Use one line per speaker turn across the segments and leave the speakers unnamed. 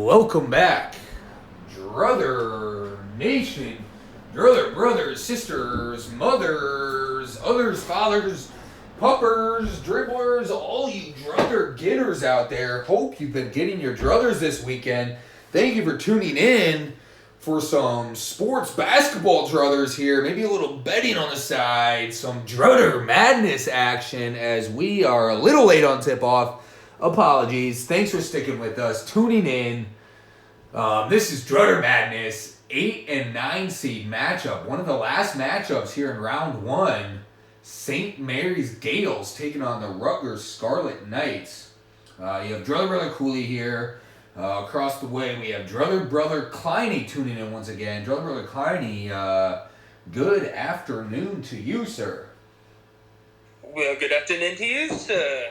Welcome back, Druther Nation, Druther brothers, sisters, mothers, others, fathers, puppers, dribblers, all you Druther getters out there. Hope you've been getting your druthers this weekend. Thank you for tuning in for some sports basketball druthers here. Maybe a little betting on the side, some Drutter madness action as we are a little late on tip-off. Apologies. Thanks for sticking with us, tuning in. This is Drutter Madness, 8 and 9 seed matchup. One of the last matchups here in round one. St. Mary's Gales taking on the Rutgers Scarlet Knights. You have Druther Brother Cooley here. Across the way, we have Druther Brother Kleiny tuning in once again. Druther Brother Kleiny, good afternoon to you, sir.
Well, good afternoon to you, sir.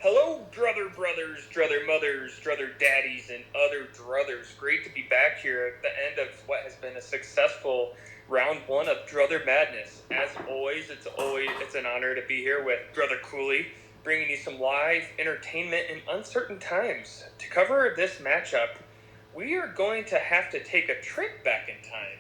Hello, Druther brothers, Druther mothers, Druther daddies, and other druthers. Great to be back here at the end of what has been a successful round one of Druther Madness. As always, it's an honor to be here with Druther Cooley, bringing you some live entertainment in uncertain times. To cover this matchup, we are going to have to take a trip back in time.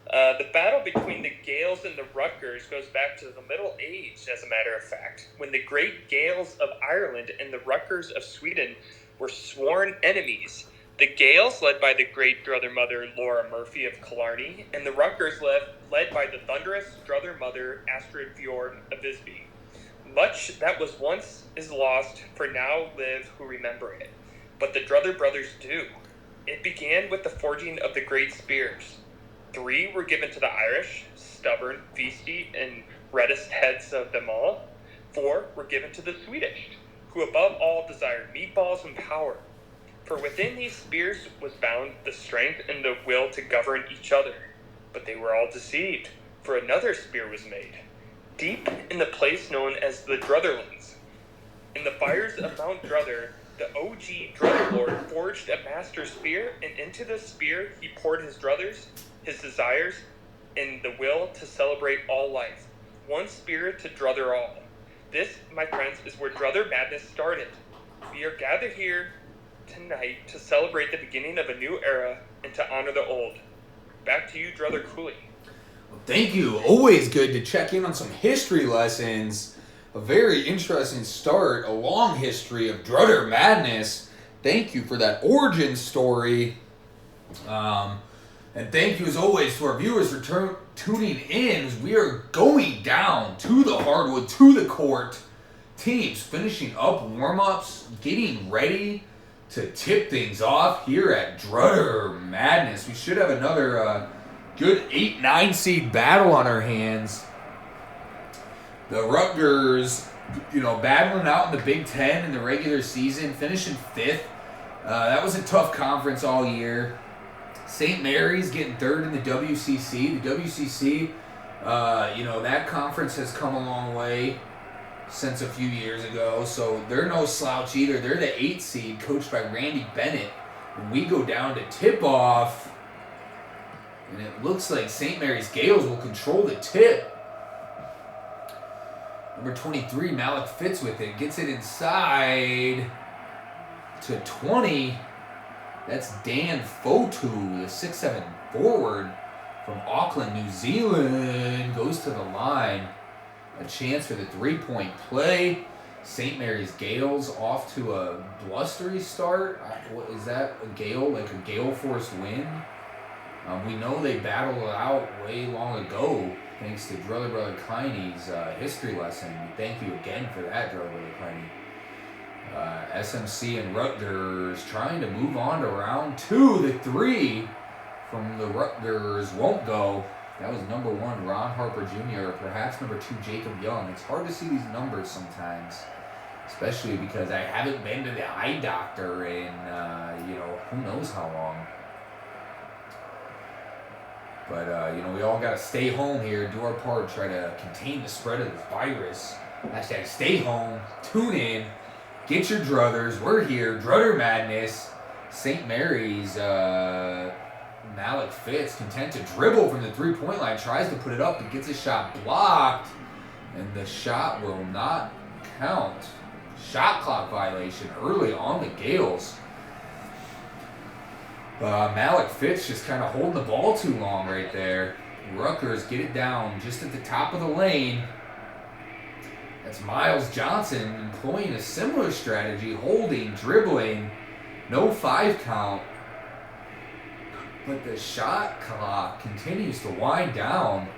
The battle between the Gales and the Rutgers goes back to the Middle Age, as a matter of fact, when the great Gales of Ireland and the Rutgers of Sweden were sworn enemies. The Gales, led by the great Druther mother Laura Murphy of Killarney, and the Rutgers, led by the thunderous Druther mother Astrid Bjorn of Visby. Much that was once is lost, for now live who remember it. But the Druther brothers do. It began with the forging of the great spears. 3 were given to the Irish, stubborn, feisty, and reddest heads of them all. 4 were given to the Swedish, who above all desired meatballs and power. For within these spears was bound the strength and the will to govern each other. But they were all deceived, for another spear was made, deep in the place known as the Drutherlands. In the fires of Mount Druther, the OG Druther Lord forged a master spear, and into the spear he poured his druthers, his desires, and the will to celebrate all life. One spirit to druther all. This, my friends, is where Druther Madness started. We are gathered here tonight to celebrate the beginning of a new era and to honor the old. Back to you, Druther Cooley.
Well, thank you. Always good to check in on some history lessons. A very interesting start, a long history of Drutter Madness. Thank you for that origin story. And thank you, as always, to our viewers for tuning in. As we are going down to the hardwood, to the court. Teams finishing up warm-ups, getting ready to tip things off here at Drutter Madness. We should have another good 8-9 seed battle on our hands. The Rutgers, battling out in the Big Ten in the regular season, finishing 5th. That was a tough conference all year. St. Mary's getting 3rd in the WCC. The WCC, that conference has come a long way since a few years ago, so they're no slouch either. They're the 8th seed, coached by Randy Bennett. And we go down to tip-off, and it looks like St. Mary's Gales will control the tip. Number 23, Malik Fitz with it, gets it inside to 20. That's Dan Fotu, the 6'7" forward from Auckland, New Zealand. Goes to the line. A chance for the three-point play. St. Mary's Gales off to a blustery start. What is that? A gale force wind? We know they battled it out way long ago, thanks to Druther Brother Kleiny's history lesson. Thank you again for that, Druther Brother Kleiny. SMC and Rutgers trying to move on to round 2. The 3 from the Rutgers won't go. That was number 1, Ron Harper Jr., or perhaps number 2, Jacob Young. It's hard to see these numbers sometimes, especially because I haven't been to the eye doctor in, who knows how long. But, we all got to stay home here, do our part, try to contain the spread of this virus. Hashtag stay home, tune in. Get your druthers. We're here. Drutter Madness. St. Mary's Malik Fitz, content to dribble from the three-point line. Tries to put it up, but gets a shot blocked. And the shot will not count. Shot clock violation early on the Gales. Malik Fitz just kind of holding the ball too long right there. Rutgers get it down just at the top of the lane. That's Miles Johnson employing a similar strategy, holding, dribbling, no 5 count. But the shot clock continues to wind down.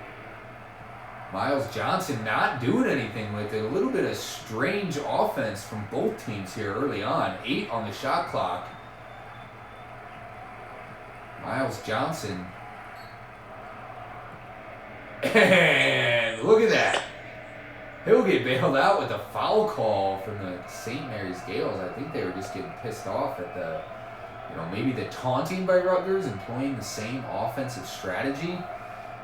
Miles Johnson not doing anything with it. A little bit of strange offense from both teams here early on. 8 on the shot clock. Miles Johnson. And look at that. He'll get bailed out with a foul call from the St. Mary's Gales. I think they were just getting pissed off at the, maybe the taunting by Rutgers, employing the same offensive strategy.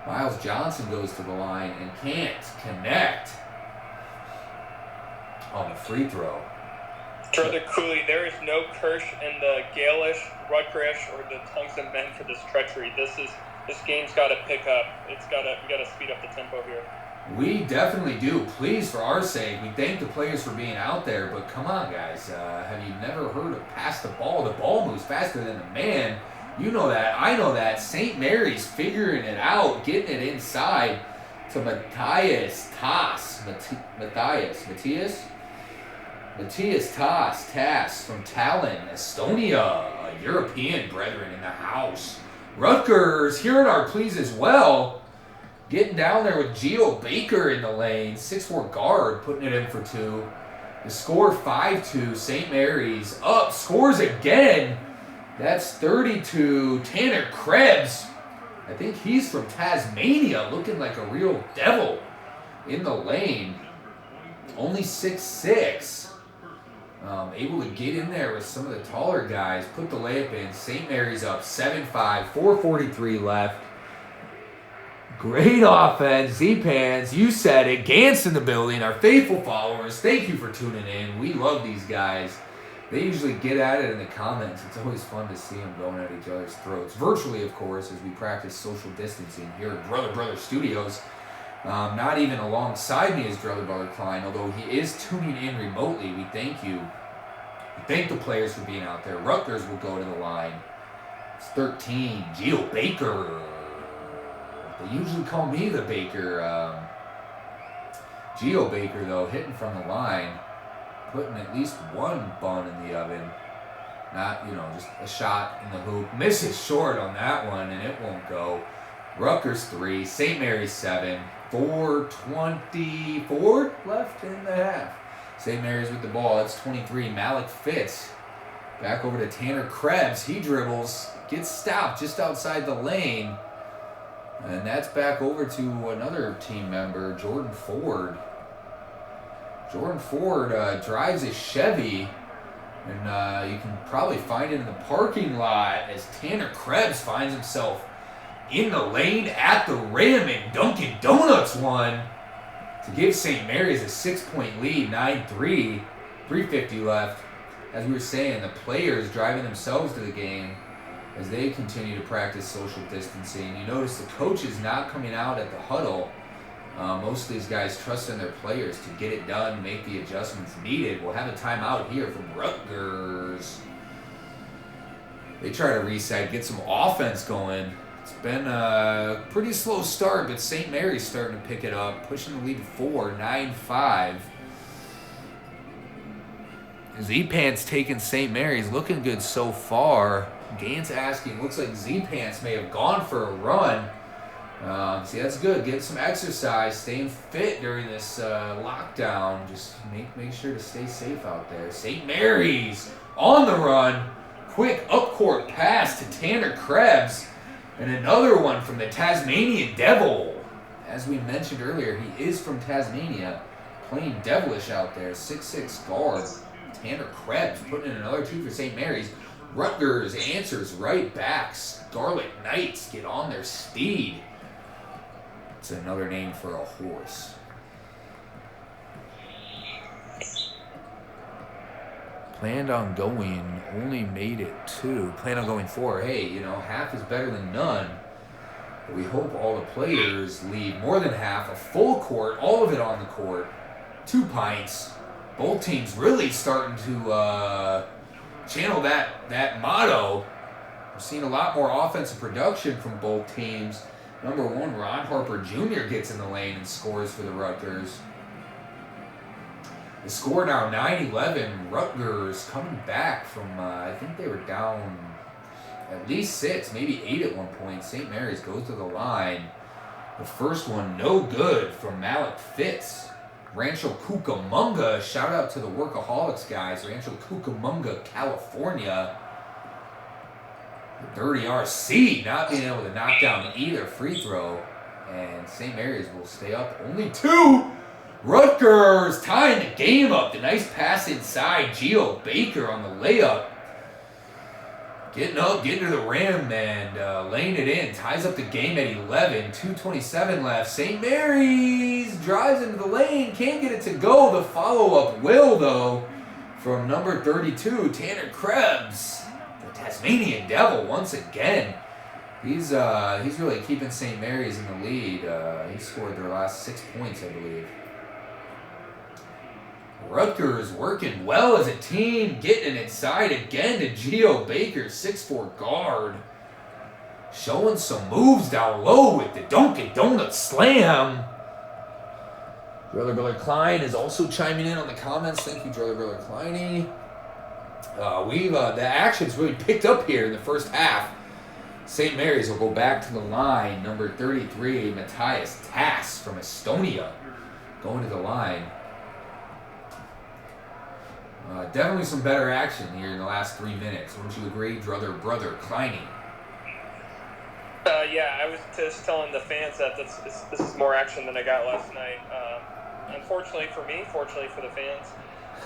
Miles Johnson goes to the line and can't connect on the free throw.
Further Cooley, there is no curse in the Galish, Rutgers, or the tongues of men for this treachery. This game's got to pick up. We got to speed up the tempo here.
We definitely do. Please, for our sake, we thank the players for being out there, but come on, guys. Have you never heard of pass the ball? The ball moves faster than the man. You know that. I know that. St. Mary's figuring it out, getting it inside to Matthias Tass from Tallinn, Estonia, a European brethren in the house. Rutgers, hearing our pleas as well. Getting down there with Gio Baker in the lane, 6'4" guard, putting it in for 2. The score 5-2. St. Mary's up, scores again. That's 32. Tanner Krebs, I think he's from Tasmania, looking like a real devil in the lane. Only 6'6". Able to get in there with some of the taller guys, put the layup in. St. Mary's up 7-5, 4:43 left. Great offense, Z-Pans, you said it. Gantz in the building, our faithful followers, thank you for tuning in. We love these guys. They usually get at it in the comments. It's always fun to see them going at each other's throats. Virtually, of course, as we practice social distancing here at Brother Studios. Not even alongside me is Brother Klein, although he is tuning in remotely. We thank you. We thank the players for being out there. Rutgers will go to the line. It's 13. Gio Baker. They usually call me the Baker. Gio Baker, though, hitting from the line, putting at least one bun in the oven. Not, just a shot in the hoop. Misses short on that one, and it won't go. Rutgers 3, St. Mary's 7, 4:24 left in the half. St. Mary's with the ball. That's 23. Malik Fitz. Back over to Tanner Krebs. He dribbles, gets stopped just outside the lane. And that's back over to another team member, Jordan Ford. Jordan Ford drives a Chevy, and you can probably find it in the parking lot as Tanner Krebs finds himself in the lane at the rim, and Dunkin' Donuts one to give St. Mary's a 6-point lead, 9-3, 3:50 left. As we were saying, the players driving themselves to the game as they continue to practice social distancing. You notice the coaches not coming out at the huddle. Most of these guys trusting their players to get it done, make the adjustments needed. We'll have a timeout here from Rutgers. They try to reset, get some offense going. It's been a pretty slow start, but St. Mary's starting to pick it up, pushing the lead to 4, 9-5. Z-Pants taking St. Mary's, looking good so far. Gantz asking, looks like Z-Pants may have gone for a run. See, that's good. Get some exercise, staying fit during this lockdown. Just make sure to stay safe out there. St. Mary's on the run. Quick up-court pass to Tanner Krebs. And another one from the Tasmanian Devil. As we mentioned earlier, he is from Tasmania, playing devilish out there. 6'6" guard. Tanner Krebs putting in another 2 for St. Mary's. Rutgers answers right back. Scarlet Knights get on their speed. It's another name for a horse. Planned on going, only made it 2. Planned on going 4. Hey, half is better than none. But we hope all the players leave more than half, a full court, all of it on the court. 2 pints. Both teams really starting to channel that motto. We're seeing a lot more offensive production from both teams. Number 1, Ron Harper Jr. gets in the lane and scores for the Rutgers. The score now 9-11. Rutgers coming back from, I think they were down at least 6, maybe 8 at one point. St. Mary's goes to the line. The first one, no good from Malik Fitz. Rancho Cucamonga, shout out to the Workaholics guys. Rancho Cucamonga, California. The Dirty RC not being able to knock down either free throw. And St. Mary's will stay up only 2. Rutgers tying the game up. The nice pass inside. Gio Baker on the layup. Getting up, getting to the rim, and laying it in. Ties up the game at 11. 2:27 left. St. Mary's drives into the lane. Can't get it to go. The follow-up will, though, from number 32, Tanner Krebs. The Tasmanian Devil once again. He's really keeping St. Mary's in the lead. He scored their last 6 points, I believe. Rutgers working well as a team, getting it inside again to Gio Baker, 6'4" guard. Showing some moves down low with the Dunkin' Donuts slam. Brother Klein is also chiming in on the comments. Thank you, Brother Kleiny. The action's really picked up here in the first half. St. Mary's will go back to the line. Number 33, Matthias Tass from Estonia, going to the line. Definitely some better action here in the last 3 minutes. Wouldn't you agree, Brother Kleiny?
Yeah, I was just telling the fans that this is more action than I got last night. Unfortunately for me, fortunately for the fans,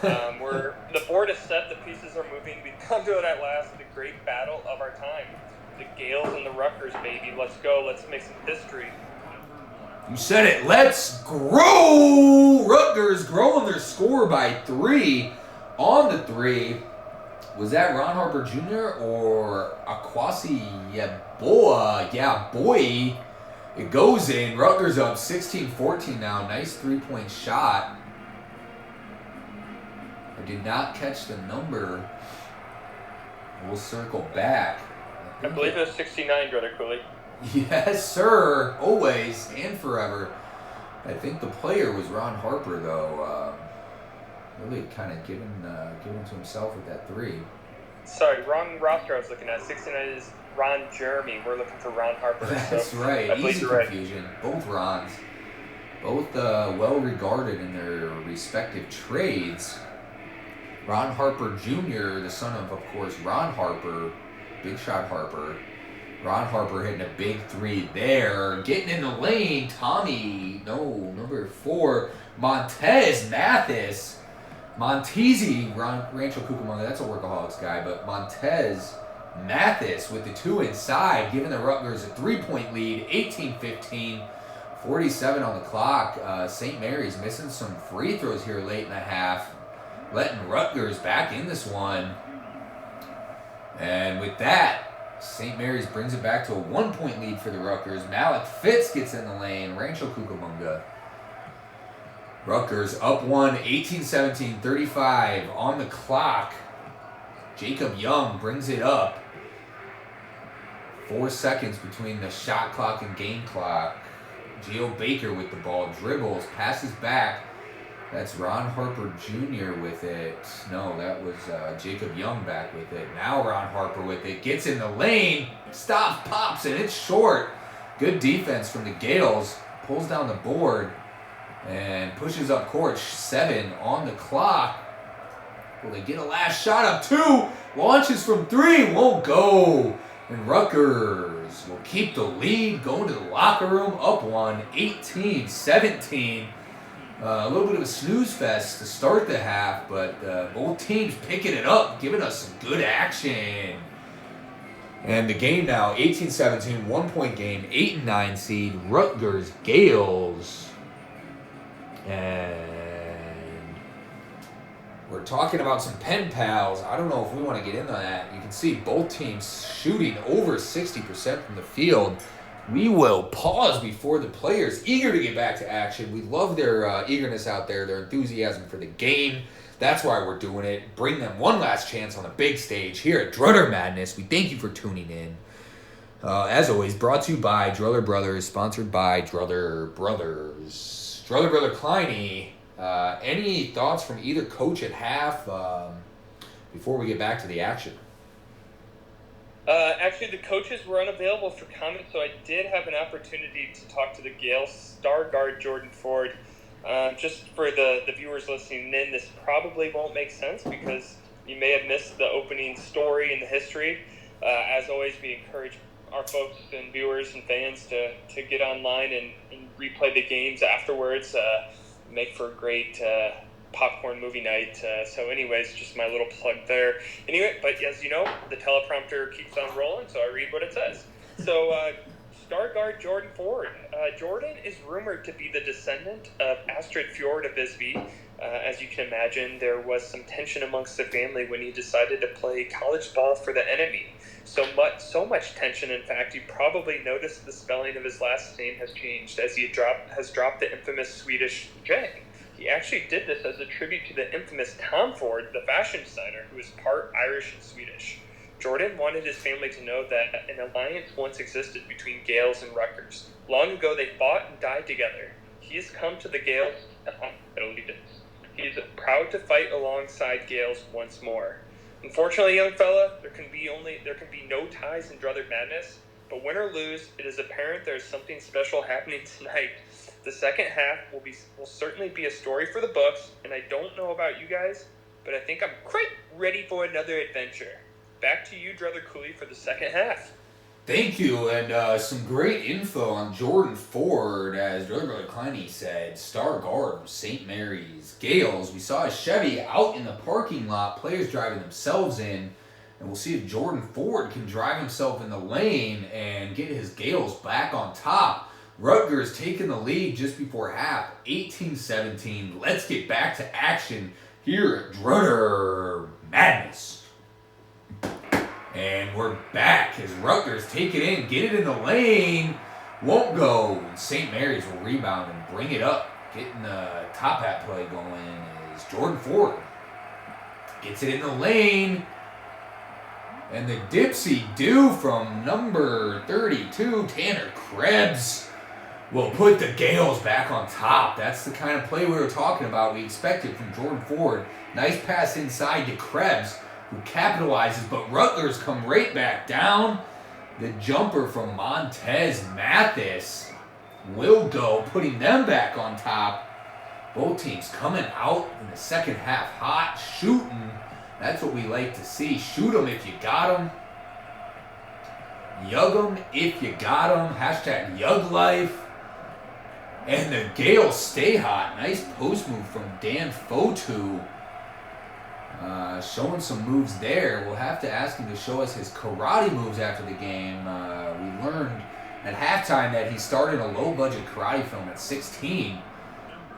the board is set, the pieces are moving. We've come to it at last, the great battle of our time. The Gales and the Rutgers, baby. Let's go. Let's make some history.
You said it. Let's grow! Rutgers growing their score by 3. On the 3, was that Ron Harper Jr. or Akwasi Yeboah? Yeah, boy. It goes in. Rutgers up 16-14 now. Nice 3-point shot. I did not catch the number. We'll circle back.
I believe it was 69, Drutter Cooley.
Yes, sir. Always and forever. I think the player was Ron Harper, though. Really kind of given to himself with that 3.
Sorry, wrong roster I was looking at. 69 is Ron Jeremy. We're looking for Ron Harper.
That's
so
right. Easy confusion. Right. Both Rons. Both well regarded in their respective trades. Ron Harper Jr., the son of course, Ron Harper, Big Shot Harper. Ron Harper hitting a big 3 there. Getting in the lane, number 4, Montez Mathis. Montezi, Rancho Cucamonga, that's a Workaholics guy, but Montez Mathis with the 2 inside, giving the Rutgers a 3-point lead, 18-15, 47 on the clock. St. Mary's missing some free throws here late in the half, letting Rutgers back in this one. And with that, St. Mary's brings it back to a 1-point lead for the Rutgers. Malik Fitz gets in the lane, Rancho Cucamonga. Rutgers up 1, 18-17, 35 on the clock. Jacob Young brings it up. 4 seconds between the shot clock and game clock. Gio Baker with the ball, dribbles, passes back. That's Ron Harper Jr. with it. No, that was Jacob Young back with it. Now Ron Harper with it. Gets in the lane, stops, pops, and it's short. Good defense from the Gales. Pulls down the board. And pushes up court, 7 on the clock. Will they get a last shot up? 2, launches from 3, won't go. And Rutgers will keep the lead, going to the locker room, up 1, 18-17. A little bit of a snooze fest to start the half, but both teams picking it up, giving us some good action. And the game now, 18-17, 1-point game, 8 and 9 seed, Rutgers Gales. And we're talking about some pen pals. I don't know if we want to get into that. You can see both teams shooting over 60% from the field. We will pause before the players, eager to get back to action. We love their eagerness out there, their enthusiasm for the game. That's why we're doing it. Bring them one last chance on the big stage here at Drutter Madness. We thank you for tuning in. As always, brought to you by Drutter Brothers, sponsored by Drutter Brothers. Drutter Brother Kleiny, any thoughts from either coach at half before we get back to the action?
Actually, the coaches were unavailable for comment, so I did have an opportunity to talk to the Gales star guard Jordan Ford. Just for the viewers listening in, this probably won't make sense because you may have missed the opening story and the history. As always, we encourage our folks and viewers and fans to get online and replay the games afterwards. Make for a great popcorn movie night. So anyways, just my little plug there. Anyway, but as you know, the teleprompter keeps on rolling, so I read what it says. So star guard Jordan Ford. Jordan is rumored to be the descendant of Astrid Fjord of Visby. As you can imagine, there was some tension amongst the family when he decided to play college ball for the enemy. So much tension, in fact, you probably noticed the spelling of his last name has changed as he has dropped the infamous Swedish J. He actually did this as a tribute to the infamous Tom Ford, the fashion designer, who is part Irish and Swedish. Jordan wanted his family to know that an alliance once existed between Gales and Rutgers. Long ago, they fought and died together. He has come to the Gales allegiance. He is proud to fight alongside Gales once more. Unfortunately, young fella, there can be no ties in Drutter Madness, but win or lose, it is apparent there is something special happening tonight. The second half will certainly be a story for the books, and I don't know about you guys, but I think I'm quite ready for another adventure. Back to you, Drutter Cooley, for the second half.
Thank you, and some great info on Jordan Ford, as Drutter Brother Kleiny said, star guard of St. Mary's. Gales, we saw a Chevy out in the parking lot, players driving themselves in, and we'll see if Jordan Ford can drive himself in the lane and get his Gales back on top. Rutgers taking the lead just before half, 18-17. Let's get back to action here at Drutter Madness. And we're back as Rutgers take it in, get it in the lane, won't go. And St. Mary's will rebound and bring it up. Getting the top hat play going is Jordan Ford. Gets it in the lane. And the dipsy-do from number 32, Tanner Krebs, will put the Gales back on top. That's the kind of play we were talking about. We expected from Jordan Ford. Nice pass inside to Krebs, who capitalizes, but Rutgers come right back down. The jumper from Montez Mathis will go, putting them back on top. Both teams coming out in the second half hot, shooting. That's what we like to see. Shoot them if you got them. Yug them if you got them. Hashtag Yug Life. And the Gales stay hot. Nice post move from Dan Fotu. Showing some moves there. We'll have to ask him to show us his karate moves after the game. We learned at halftime that he started a low-budget karate film at 16.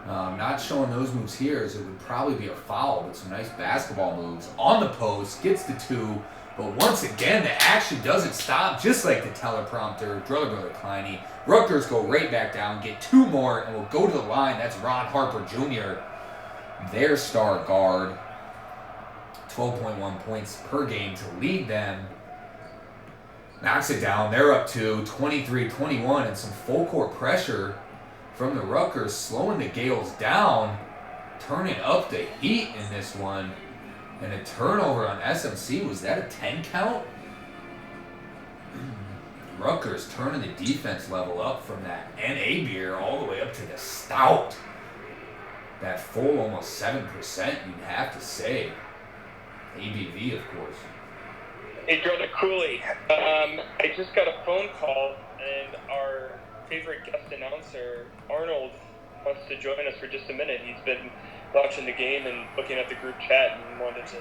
Not showing those moves here, as it would probably be a foul, but some nice basketball moves. On the post, gets the two, but once again, the action doesn't stop, just like the teleprompter. Drutter Brother Kleiny. Rutgers go right back down, get two more, and will go to the line. That's Ron Harper Jr., their star guard. 12.1 points per game to lead them. Knocks it down. They're up to 23-21, and some full court pressure from the Rutgers, slowing the Gales down, turning up the heat in this one. And a turnover on SMC. Was that a 10 count? Rutgers turning the defense level up from that NA beer all the way up to the stout. That full almost 7%, you'd have to say. ABV, of course.
Hey, Drutter Cooley. I just got a phone call, and our favorite guest announcer, Arnold, wants to join us for just a minute. He's been watching the game and looking at the group chat and wanted to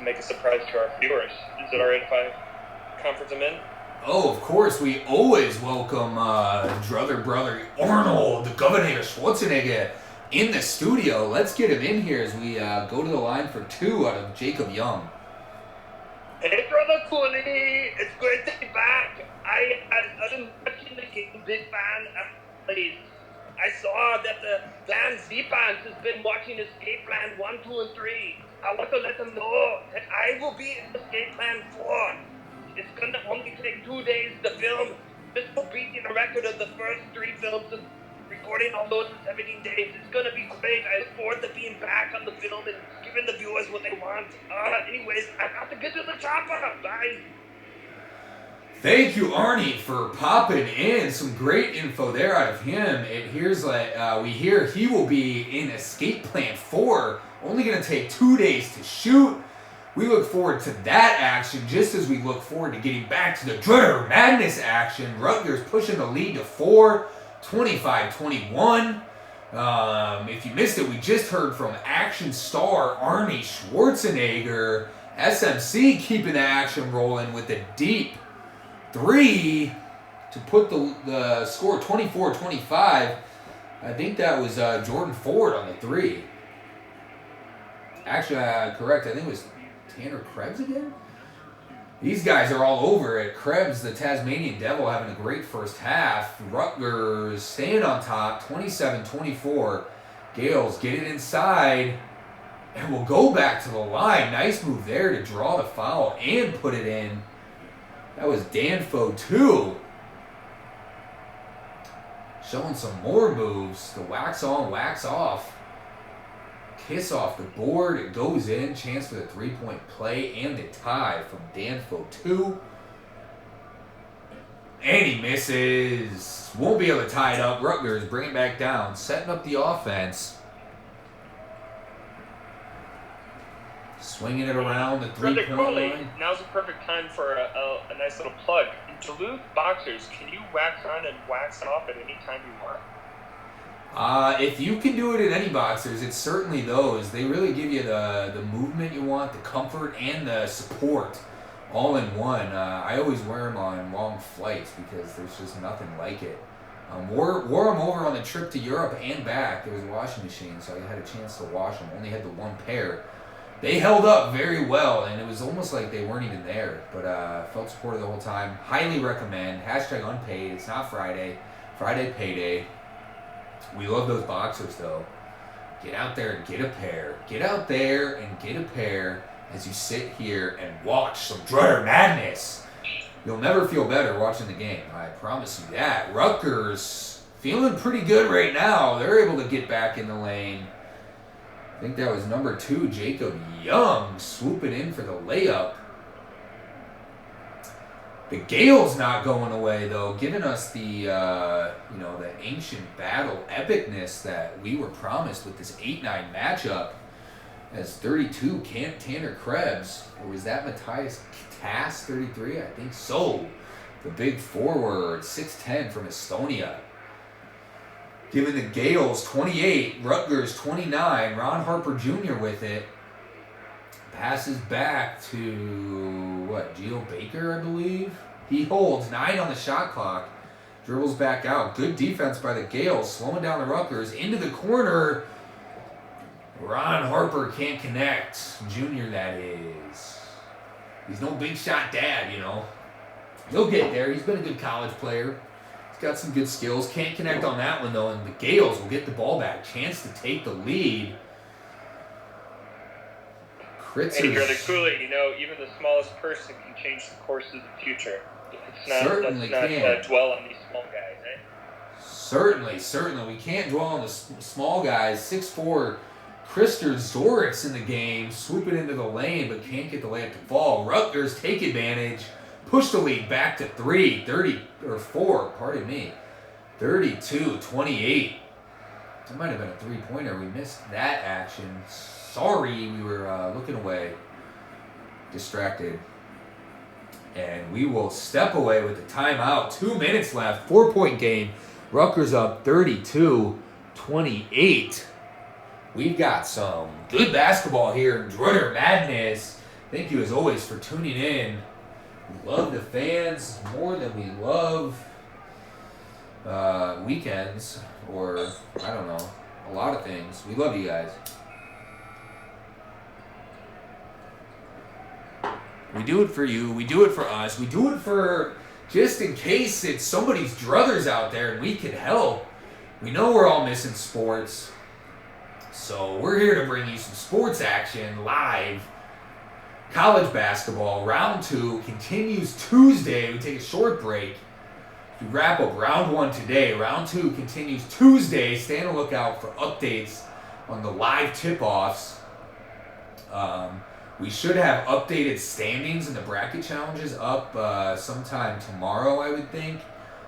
make a surprise to our viewers. Is it all right if I conference him in?
Oh, of course. We always welcome Drutter Brother Arnold, the Governor Schwarzenegger, in the studio. Let's get him in here as we go to the line for two out of Jacob Young.
Hey, Drutter Cooley, it's great to be back. I've been watching the game, big fan, please. I saw that the Van Zepans has been watching Escape Plan 1, 2, and 3. I want to let them know that I will be in Escape Plan 4. It's going to only take 2 days to film. This will beat the record of the first 3 films and recording all those in 17 days. It's going to be great. I look forward to being back on the film and giving the viewers what they want. Anyways, I have to get to the chopper. Bye.
Thank you, Arnie, for popping in. Some great info there out of him. It hears like we hear he will be in Escape Plan 4. Only going to take 2 days to shoot. We look forward to that action, just as we look forward to getting back to the Drutter Madness action. Rutgers pushing the lead to 4, 25-21. If you missed it, we just heard from action star Arnie Schwarzenegger. SMC keeping the action rolling with a deep 3 to put the score 24-25. I think that was Jordan Ford on the 3. Actually, correct. I think it was Tanner Krebs again. These guys are all over it. Krebs, the Tasmanian Devil, having a great first half. Rutgers staying on top, 27-24. Gales get it inside, and we'll go back to the line. Nice move there to draw the foul and put it in. That was Danfo 2. Showing some more moves. The wax on, wax off. Kiss off the board. It goes in. Chance for the 3-point play and the tie from Danfo 2. And he misses. Won't be able to tie it up. Rutgers bring it back down. Setting up the offense. Swinging it around the
Brother
three-point
Coley,
line.
now's a perfect time for a nice little plug. In Duluth Boxers, can you wax on and wax off at any time you want?
If you can do it at any boxers, it's certainly those. They really give you the movement you want, the comfort, and the support all in one. I always wear them on long flights because there's just nothing like it. Wore them over on the trip to Europe and back. There was a washing machine, so I had a chance to wash them. Only had the one pair. They held up very well, and it was almost like they weren't even there. But felt supported the whole time. Highly recommend. Hashtag unpaid. It's not Friday. Friday payday. We love those boxers, though. Get out there and get a pair. Get out there and get a pair as you sit here and watch some Drutter Madness. You'll never feel better watching the game. I promise you that. Rutgers feeling pretty good right now. They're able to get back in the lane. I think that was number 2, Jacob Young, swooping in for the layup. The Gale's not going away, though, giving us the the ancient battle epicness that we were promised with this 8-9 matchup. As 32, Tanner Krebs, or was that Matthias Tass, 33? I think so. The big forward, 6'10", from Estonia. Giving the Gales 28, Rutgers 29. Ron Harper Jr. with it. Passes back to, Geo Baker, I believe? He holds 9 on the shot clock. Dribbles back out. Good defense by the Gales, slowing down the Rutgers. Into the corner. Ron Harper can't connect. Junior, that is. He's no big shot dad, He'll get there. He's been a good college player. Got some good skills. Can't connect on that one, though, and the Gales will get the ball back. Chance to take the lead.
Hey, Brother Cooley, even the smallest person can change the course of the future.
Certainly
let's not dwell on these small guys, eh?
Certainly. We can't dwell on the small guys. 6'4", Krister Zoric's in the game, swooping into the lane, but can't get the layup to fall. Rutgers take advantage. Push the lead back to 4, 32-28. That might have been a three-pointer. We missed that action. Sorry, we were looking away. Distracted. And we will step away with the timeout. 2 minutes left. 4-point game. Rutgers up 32-28. We've got some good basketball here in Drutter Madness. Thank you, as always, for tuning in. We love the fans more than we love weekends, or I don't know, a lot of things. We love you guys. We do it for you. We do it for us. We do it for just in case it's somebody's druthers out there and we can help. We know we're all missing sports, so we're here to bring you some sports action live. College basketball, round 2 continues Tuesday. We take a short break. We wrap up round 1 today. Round 2 continues Tuesday. Stay on the lookout for updates on the live tip-offs. We should have updated standings in the bracket challenges up sometime tomorrow, I would think.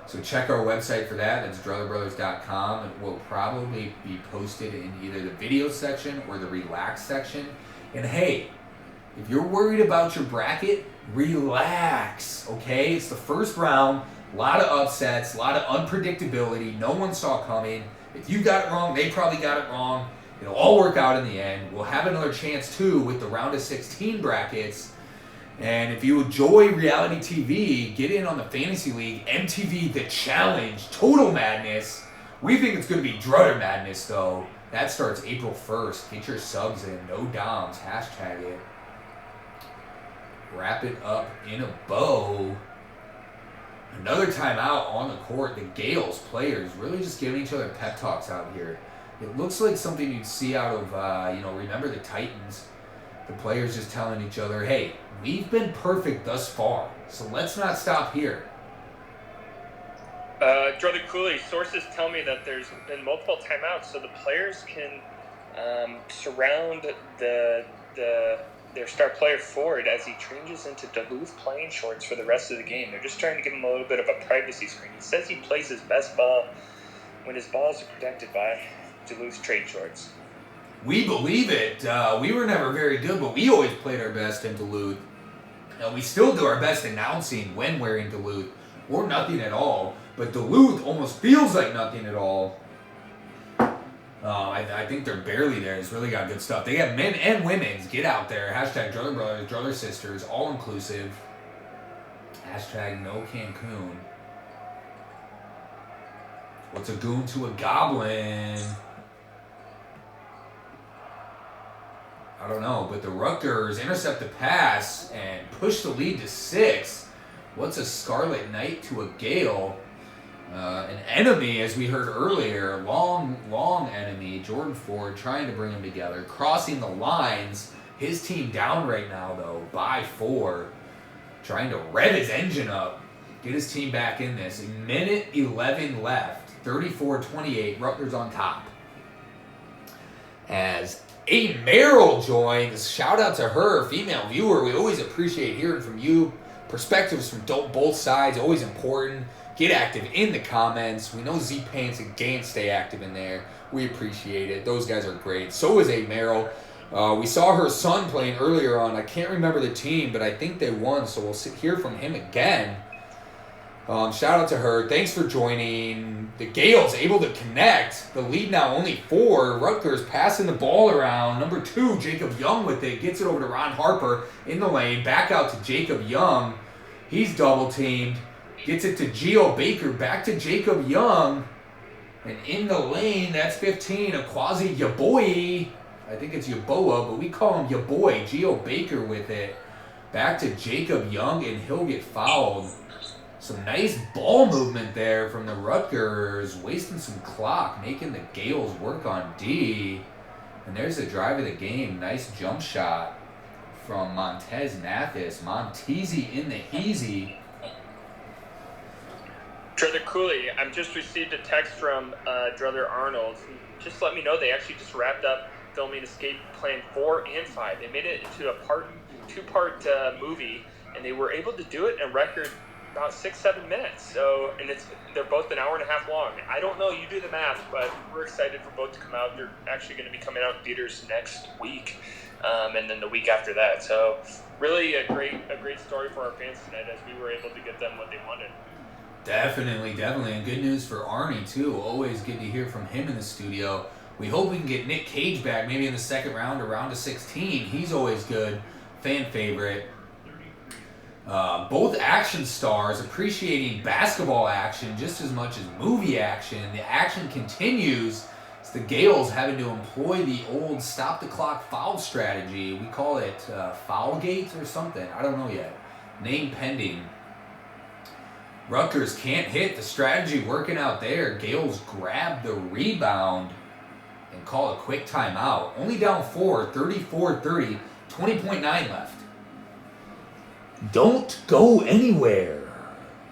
So check our website for that. That's drutterbrothers.com. It will probably be posted in either the video section or the relax section. And hey, if you're worried about your bracket, relax, okay? It's the first round. A lot of upsets, a lot of unpredictability. No one saw coming. If you got it wrong, they probably got it wrong. It'll all work out in the end. We'll have another chance, too, with the round of 16 brackets. And if you enjoy reality TV, get in on the Fantasy League, MTV The Challenge, Total Madness. We think it's going to be Drutter Madness, though. That starts April 1st. Get your subs in. No doms. Hashtag it. Wrap it up in a bow. Another timeout on the court. The Gales players really just giving each other pep talks out here. It looks like something you'd see out of, remember the Titans? The players just telling each other, hey, we've been perfect thus far, so let's not stop here.
Drutter Cooley, sources tell me that there's been multiple timeouts, so the players can surround their star player forward as he changes into Duluth playing shorts for the rest of the game. They're just trying to give him a little bit of a privacy screen. He says he plays his best ball when his balls are protected by Duluth trade shorts.
We believe it. We were never very good, but we always played our best in Duluth. And we still do our best announcing when wearing Duluth, or nothing at all. But Duluth almost feels like nothing at all. I think they're barely there. It's really got good stuff. They have men and women's. Get out there. Hashtag Drutter Brothers, Drutter Sisters, all inclusive. Hashtag no Cancun. What's a goon to a goblin? I don't know, but the Rutgers intercept the pass and push the lead to 6. What's a Scarlet Knight to a Gale? An enemy, as we heard earlier, long enemy, Jordan Ford, trying to bring them together, crossing the lines. His team down right now, though, by 4. Trying to rev his engine up, get his team back in this. A minute 11 left, 34-28, Rutgers on top. As A. Merrill joins, shout out to her, female viewer. We always appreciate hearing from you. Perspectives from both sides, always important. Get active in the comments. We know Z-Paints and Game stay active in there. We appreciate it. Those guys are great. So is A. Merrill. We saw her son playing earlier on. I can't remember the team, but I think they won, so we'll hear from him again. Shout out to her. Thanks for joining. The Gales able to connect. The lead now only 4. Rutgers passing the ball around. Number 2, Jacob Young with it. Gets it over to Ron Harper in the lane. Back out to Jacob Young. He's double teamed. Gets it to Geo Baker. Back to Jacob Young. And in the lane, that's 15. A quasi Yaboy. I think it's Yaboa, but we call him Yaboy. Geo Baker with it. Back to Jacob Young, and he'll get fouled. Some nice ball movement there from the Rutgers, wasting some clock, making the Gales work on D. And there's the drive of the game. Nice jump shot from Montez Mathis. Montezi in the heezy.
Drutter Cooley, I've just received a text from Drutter Arnold. Just let me know they actually just wrapped up filming Escape Plan 4 and 5. They made it into a two-part movie, and they were able to do it in record about 6-7 minutes. So, and they're both an hour and a half long. I don't know, you do the math, but we're excited for both to come out. They're actually going to be coming out in theaters next week, and then the week after that. So, really a great story for our fans tonight, as we were able to get them what they wanted.
Definitely, and good news for Arnie too. Always good to hear from him in the studio. We hope we can get Nick Cage back, maybe in the second round or round of 16. He's always good, fan favorite. Both action stars appreciating basketball action just as much as movie action. The action continues. It's the Gales having to employ the old stop the clock foul strategy. We call it foul gate or something. I don't know yet. Name pending. Rutgers can't hit. The strategy working out there. Gales grab the rebound and call a quick timeout. Only down 4, 34-30, 20.9 left. Don't go anywhere.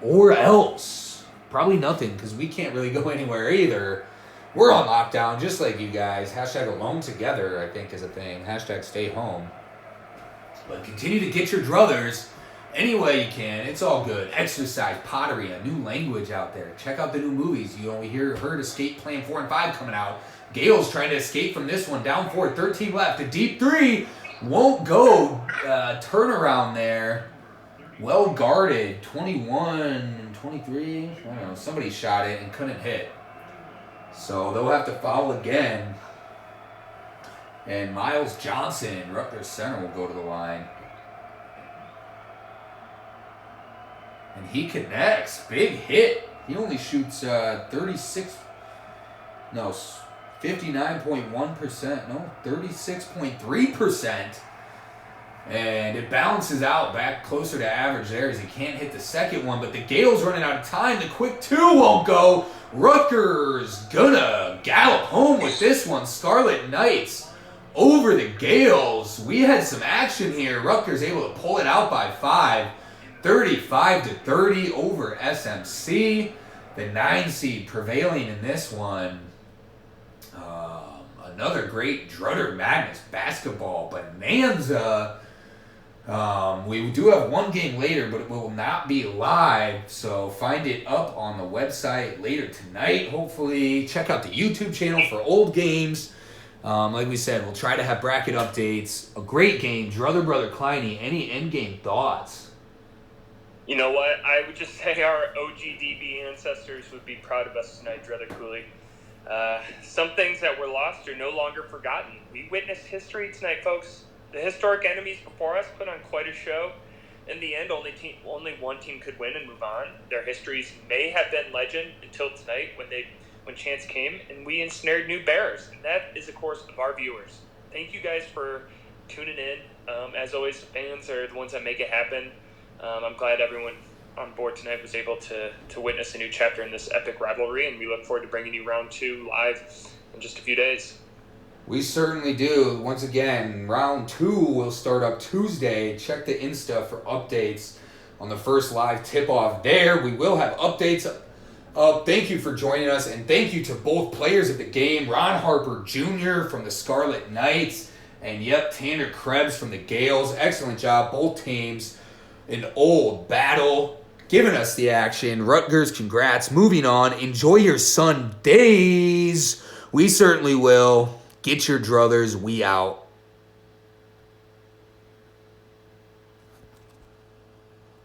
Or else. Probably nothing, because we can't really go anywhere either. We're on lockdown, just like you guys. Hashtag alone together, I think, is a thing. Hashtag stay home. But continue to get your druthers any way you can. It's all good. Exercise, pottery, a new language out there. Check out the new movies. You only heard Escape Plan 4 and 5 coming out. Gale's trying to escape from this one. Down 4, 13 left. A deep 3 won't go. Turnaround there. Well guarded. 21, 23. I don't know. Somebody shot it and couldn't hit. So they'll have to foul again. And Miles Johnson, Rutgers center, will go to the line. And he connects. Big hit. He only shoots 59.1%. No, 36.3%. And it balances out back closer to average there as he can't hit the second one. But the Gales running out of time. The quick 2 won't go. Rutgers gonna gallop home with this one. Scarlet Knights over the Gales. We had some action here. Rutgers able to pull it out by 5. 35-30 over SMC. The 9 seed prevailing in this one. Another great Drutter Madness basketball bonanza. We do have one game later, but it will not be live. So find it up on the website later tonight, hopefully. Check out the YouTube channel for old games. Like we said, we'll try to have bracket updates. A great game. Druther Brother Kleiny, any endgame thoughts?
You know what? I would just say our OGDB ancestors would be proud of us tonight, Druther Cooley. Some things that were lost are no longer forgotten. We witnessed history tonight, folks. The historic enemies before us put on quite a show. In the end, only one team could win and move on. Their histories may have been legend until tonight when chance came and we ensnared new bears. And that is, of course, of our viewers. Thank you guys for tuning in. As always, fans are the ones that make it happen. I'm glad everyone on board tonight was able to witness a new chapter in this epic rivalry, and we look forward to bringing you round 2 live in just a few days.
We certainly do. Once again, round 2 will start up Tuesday. Check the Insta for updates on the first live tip-off there. We will have updates up. Thank you for joining us, and thank you to both players of the game, Ron Harper Jr. from the Scarlet Knights, and Tanner Krebs from the Gales. Excellent job, both teams. An old battle, giving us the action. Rutgers, congrats. Moving on. Enjoy your Sundays. We certainly will. Get your druthers. We out.